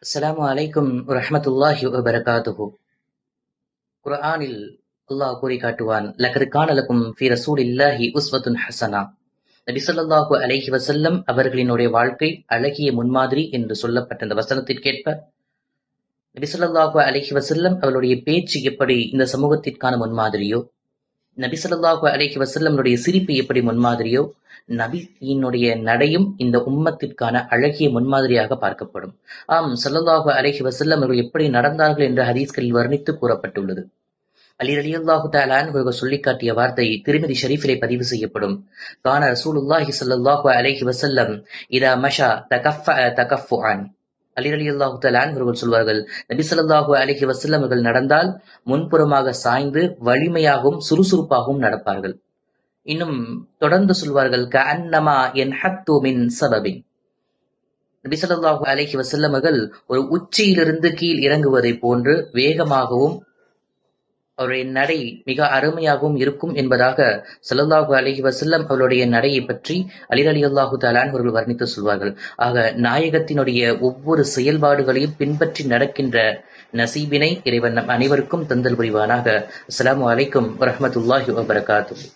அஸ்ஸலாமு அலைக்கும் வரஹ்மத்துல்லாஹி வபரகாத்துஹு. குர்ஆனில் அல்லாஹ் கூறி காட்டுவான், லகத் கான லகும் ஃபீ ரசூலில்லாஹி உஸ்வத்துன் ஹஸனா. நபி ஸல்லல்லாஹு அலைஹி வஸல்லம் அவர்களினுடைய வாழ்க்கை அழகிய முன்மாதிரி என்று சொல்லப்பட்ட இந்த வசனத்திற்கேற்ப நபி ஸல்லல்லாஹு அலைஹி வஸல்லம் அவருடைய பேச்சு எப்படி இந்த சமூகத்திற்கான முன்மாதிரியோ, நபி ஸல்லல்லாஹு அலைஹி வஸல்லமுடைய சிரிப்பு எப்படி முன்மாதிரியோ, நபியினுடைய நடையும் இந்த உம்மத்திற்கான அழகிய முன்மாதிரியாக பார்க்கப்படும். ஆம், ஸல்லல்லாஹு அலைஹி வஸல்லம் அவர்கள் எப்படி நடந்தார்கள் என்ற ஹதீஸ்களில் வர்ணித்து கூறப்பட்டுள்ளது. அலி ரலியல்லாஹு தஆலா அன்ஹு அவர்கள் சொல்லிக் காட்டிய வார்த்தை திர்மிதி ஷரீஃபிலே பதிவு செய்யப்படும். கான ரசூலுல்லாஹி ஸல்லல்லாஹு அலைஹி வஸல்லம் இதா மஷா தகஃபுஅன். அலி ரலியல்லாஹு தஆலா அன்ஹு அவர்கள் சொல்வார்கள், நபி ஸல்லல்லாஹு அலைஹி வஸல்லம் அவர்கள் நடந்தால் முன்புறமாக சாய்ந்து வலிமையாகவும் சுறுசுறுப்பாகவும் நடப்பார்கள். இன்னும் தொடர்ந்து சொல்வார்கள், கஅன்னமா யன்ஹத்து மின் சபபின். நபி ஸல்லல்லாஹு அலைஹி வஸல்லம் அவர்கள் ஒரு உச்சியிலிருந்து கீழ் இறங்குவதை போன்று வேகமாகவும் அவருடைய நடை மிக அருமையாகவும் இருக்கும் என்பதாக ஸல்லல்லாஹு அலைஹி வஸல்லம் அவருடைய நடையை பற்றி அலி ரலியல்லாஹு தஆலா அன்ஹு அவர்கள் வர்ணித்து சொல்வார்கள். ஆக நாயகத்தினுடைய ஒவ்வொரு செயல்பாடுகளையும் பின்பற்றி நடக்கின்ற நசீபினை இறைவன் நம் அனைவருக்கும் தந்தல் புரிவானாக. அஸ்ஸலாமு அலைக்கும் வரஹ்மத்துல்லாஹி வபரகாத்துஹு.